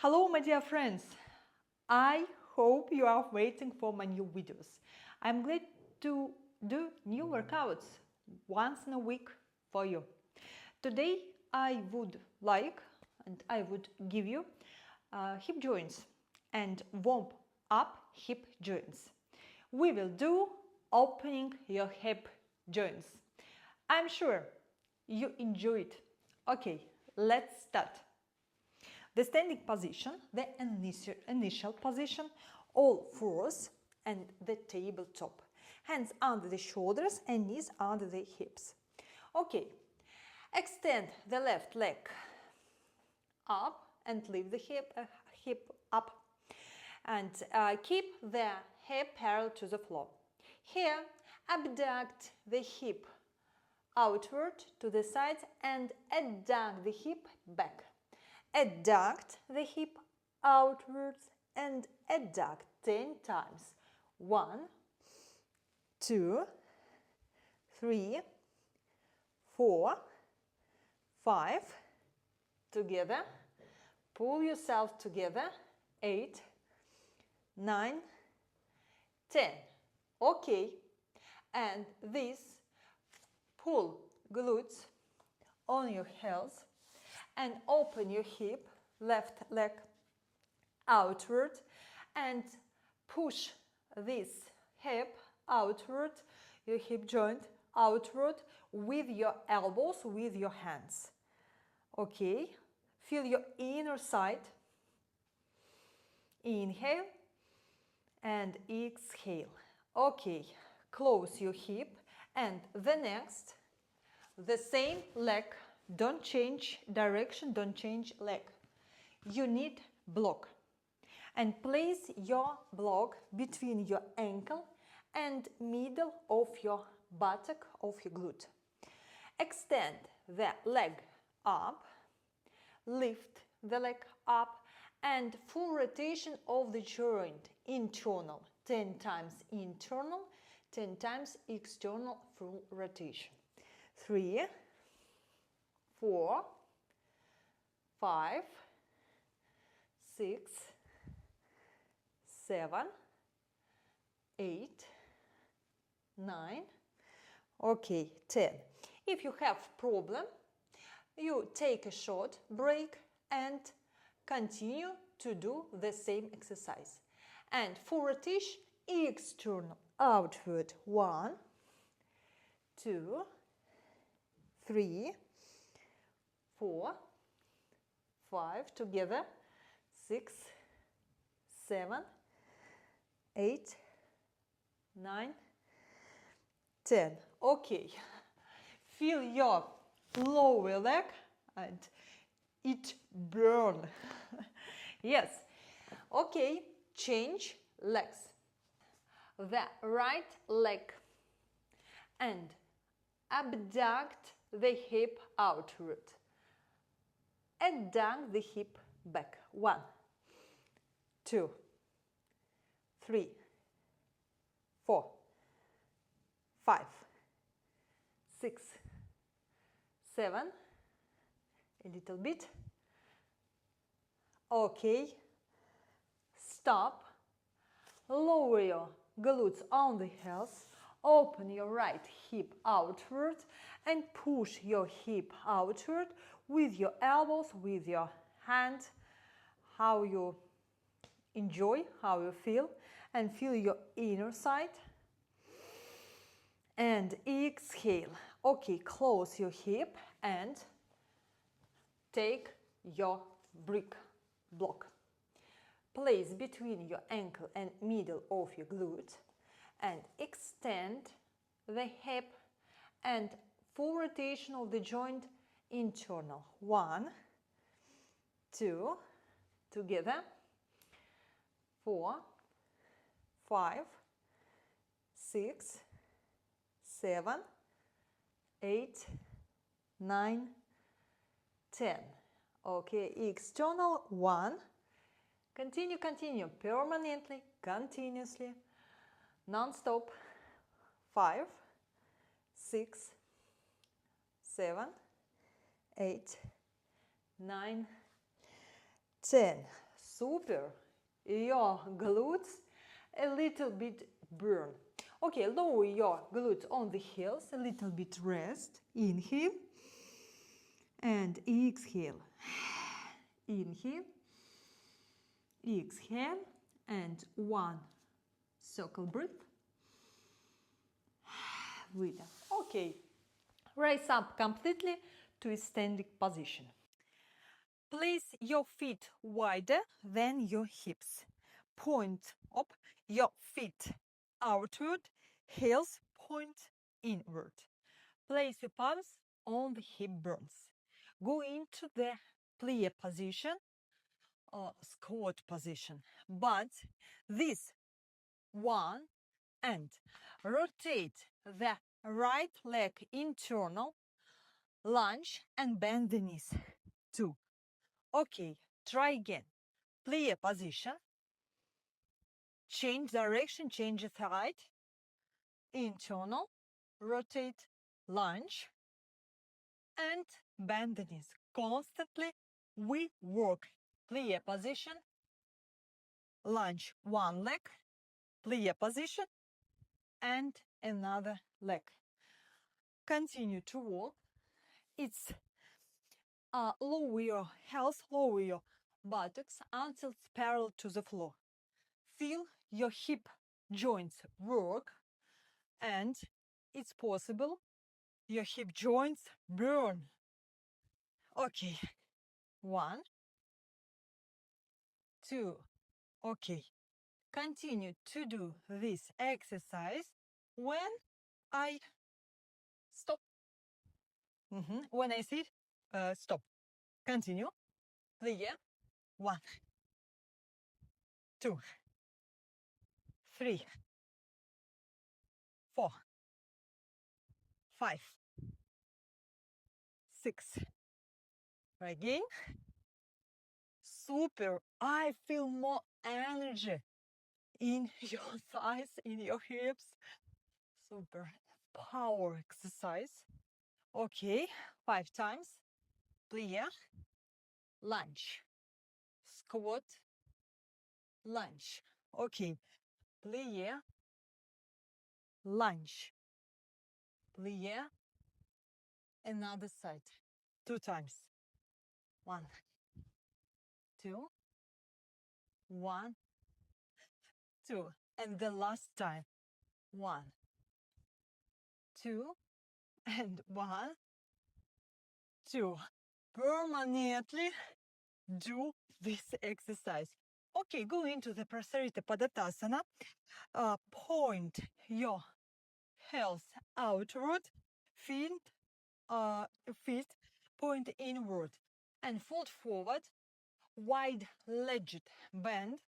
Hello, my dear friends. I hope you are waiting for my new videos. I'm glad to do new workouts once in a week for you. Today I would like and I would give you hip joints and warm up hip joints. We will do opening your hip joints. I'm sure you enjoy it. Okay, let's start. The standing position, the initial position, all fours and the tabletop. Hands under the shoulders and knees under the hips. Okay, extend the left leg up and lift the hip up. And keep the hip parallel to the floor. Here, abduct the hip outward to the sides and adduct the hip back. Adduct the hip outwards and adduct 10 times. 1, 2, 3, 4, 5. Together. Pull yourself together. 8, 9, 10. Okay. And this pull glutes on your heels and open your hip, left leg outward and push this hip outward, your hip joint outward with your elbows, with your hands. Okay, feel your inner side. Inhale and exhale. Okay, close your hip and the next, the same leg. Don't change direction, don't change leg. You need block. And place your block between your ankle and middle of your buttock, of your glute. Extend the leg up, lift the leg up, and full rotation of the joint, internal. 10 times internal, 10 times external full rotation. 3, 4, 5, 6, 7, 8, 9, okay, 10. If you have problem, you take a short break and continue to do the same exercise. And for rotation, external, outward, 1, 2, 3, 4, 5, together, 6, 7, 8, 9, 10. Okay, feel your lower leg and it burn. Yes, okay, change legs. The right leg and abduct the hip outward. Adduct the hip back. 1, 2, 3, 4, 5, 6, 7, a little bit. Okay, stop. Lower your glutes on the heels. Open your right hip outward and push your hip outward with your elbows, with your hand, how you enjoy, how you feel, and feel your inner side. And exhale. Okay, close your hip and take your brick block. Place between your ankle and middle of your glute and extend the hip and full rotation of the joint internal. 1, 2, together, 4, 5, 6, 7, 8, 9, 10. Okay, external, 1. Continue, continue, permanently, continuously, non-stop. 5, 6, 7, 8, 9, 10. Super. Your glutes a little bit burn. Okay, lower your glutes on the heels, a little bit rest. Inhale and exhale. Inhale, exhale, and one circle breath. Breathe. Okay, raise up completely to a standing position. Place your feet wider than your hips. Point up your feet outward, heels point inward. Place your palms on the hip bones. Go into the plie position or squat position. But this one, and rotate the right leg internal, lunge and bend the knees. 2. Okay, try again. Plie position. Change direction, change the side. Internal, rotate, lunge, and bend the knees. Constantly we work. Plie position, lunge one leg, plie position, and another leg. Continue to walk. It's lower your heels, lower your buttocks until it's parallel to the floor. Feel your hip joints work, and it's possible your hip joints burn. Okay, 1, 2. Okay, continue to do this exercise when I stop. When I say stop. Continue. Clear. 1, 2, 3, 4, 5, 6. Again. Super. I feel more energy in your thighs, in your hips. Super. Power exercise. Okay. 5 times. Clear. Lunge. Squat. Lunge. Okay. Clear. Lunge. Clear. Another side. 2 times. 1, 2, 1, 2. And the last time. 1, 2, and 1, 2. Permanently do this exercise. Okay, go into the Prasarita Padottanasana. Point your heels outward, feet point inward, and fold forward, wide-legged bend,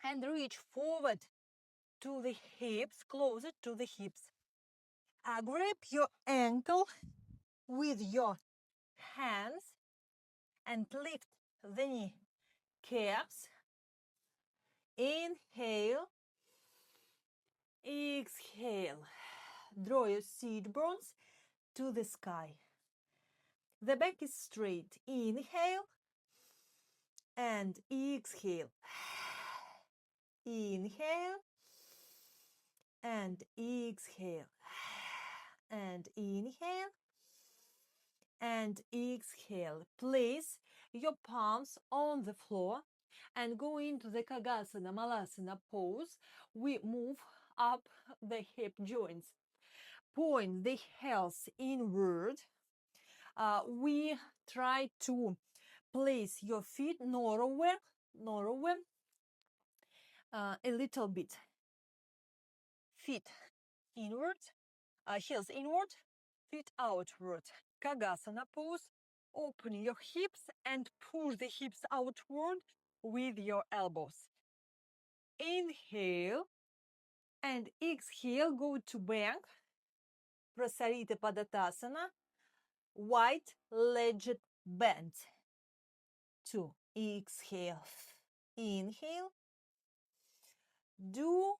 and reach forward to the hips, closer to the hips. Grab your ankle with your hands and lift the knee caps. Inhale, exhale. Draw your seat bones to the sky. The back is straight. Inhale and exhale. Inhale and exhale. And inhale and exhale. Place your palms on the floor and go into the Kagasana Malasana pose. We move up the hip joints. Point the heels inward. We try to place your feet narrower, a little bit. Feet inward, heels inward, feet outward. Kagasana pose. Open your hips and push the hips outward with your elbows. Inhale and exhale, go to bank. Prasarita Padottanasana, wide-legged bend. 2. Exhale. Inhale. Do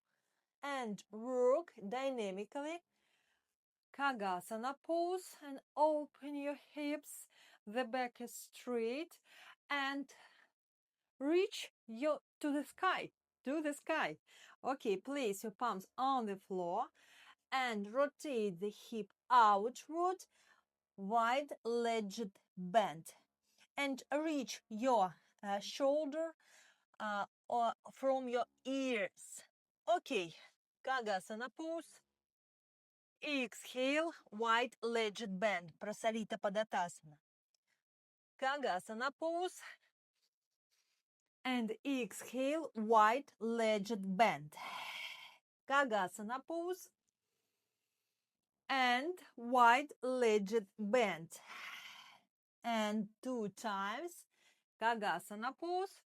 and work dynamically. Kagasana pose and open your hips. The back is straight and reach to the sky, Okay, place your palms on the floor and rotate the hip outward, wide-legged bend, and reach your shoulder or from your ears. Okay, Kagasana pose. Exhale, wide-legged bend, Prasarita Padottanasana. Kagasana pose. And exhale, wide-legged bend. Kagasana pose. And wide-legged bend. And 2 times. Kagasana pose.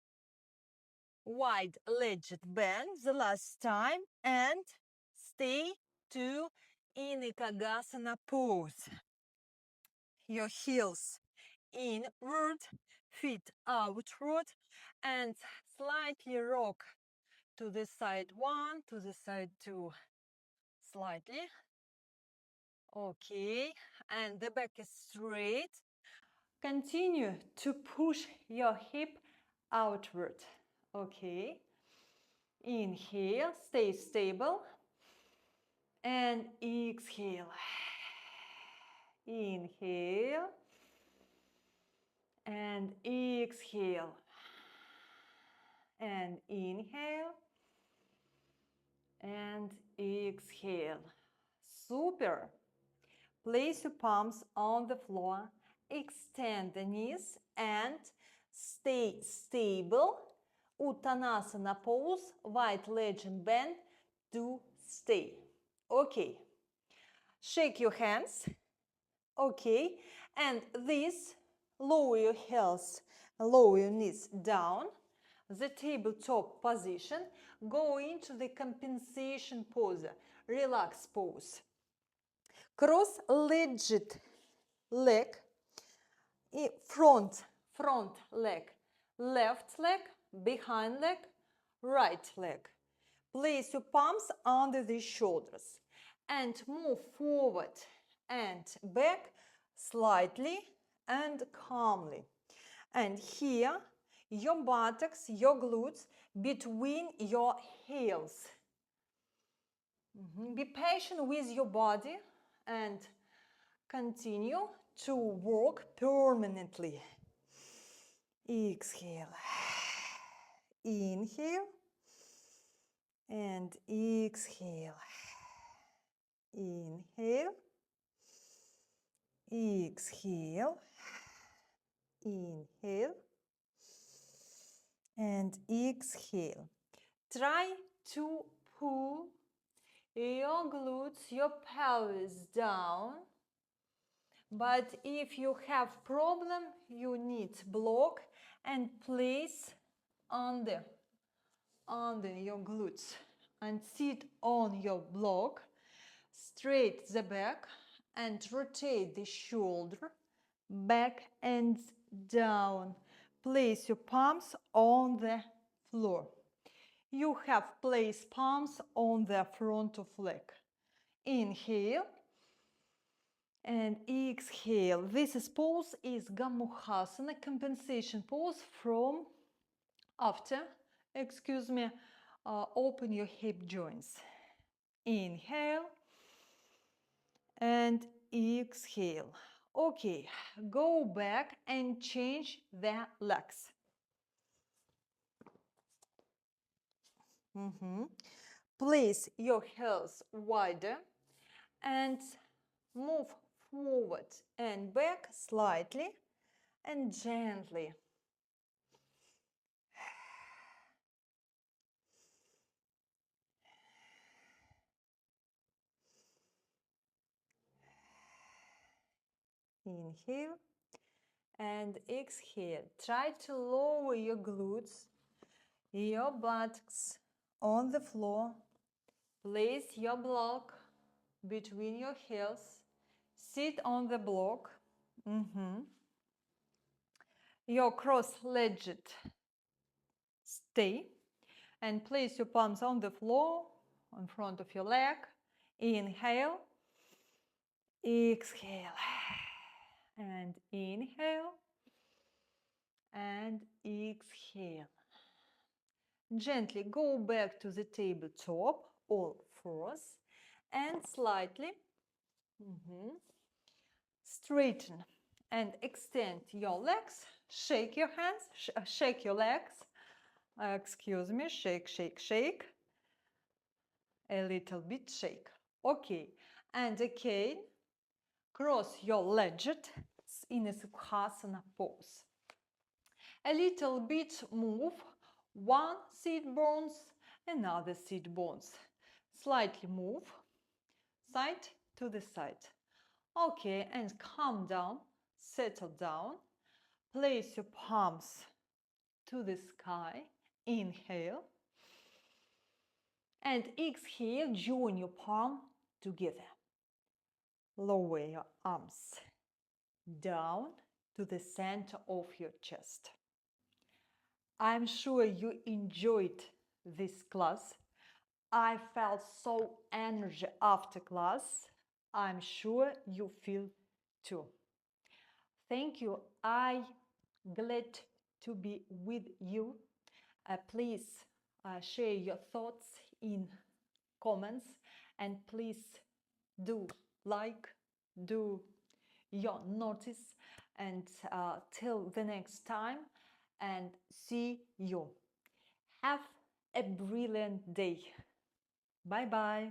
Wide-legged bend the last time. And stay in a Kagasana pose. Your heels inward, feet outward, and slightly rock to the side 1, to the side 2, slightly. Okay, and the back is straight. Continue to push your hip outward. Okay, inhale, stay stable, and exhale. Inhale, and exhale, and inhale, and exhale. Super. Place your palms on the floor, extend the knees, and stay stable. Uttanasana pose, wide-legged bend to stay. Okay. Shake your hands. Okay. And this, lower your heels, lower your knees down. The tabletop position. Go into the compensation pose, relax pose. Cross-legged leg, front leg, left leg, behind leg, right leg. Place your palms under the shoulders and move forward and back slightly and calmly. And here, your buttocks, your glutes between your heels. Be patient with your body and continue to work permanently. Exhale. Inhale. And exhale. Inhale. Exhale. Inhale. And exhale. Try to pull your glutes, your pelvis down. But if you have problem, you need block and place under your glutes and sit on your block, straight the back and rotate the shoulder back and down. Place your palms on the floor. You have placed palms on the front of leg. Inhale. And exhale. This pose is Gomukhasana, compensation pose from after, open your hip joints. Inhale and exhale. Okay, go back and change the legs. Place your heels wider and move forward and back slightly and gently. Inhale and exhale. Try to lower your glutes, your buttocks on the floor. Place your block between your heels. Sit on the block. Your cross-legged stay. And place your palms on the floor in front of your leg. Inhale. Exhale. And inhale. And exhale. Gently go back to the tabletop, all fours, and slightly straighten and extend your legs. Shake your hands, shake your legs. Excuse me, shake, shake, shake. A little bit shake. Okay, and again, cross your legs in a Sukhasana pose. A little bit move one sit bones, another sit bones. Slightly move side to the side. Okay, and calm down, settle down. Place your palms to the sky. Inhale. And exhale, join your palm together. Lower your arms down to the center of your chest. I'm sure you enjoyed this class. I felt so energy after class. I'm sure you feel too. Thank you. I glad to be with you. Please share your thoughts in comments, and please do like, do your notice, and till the next time, and see you. Have a brilliant day. Bye bye.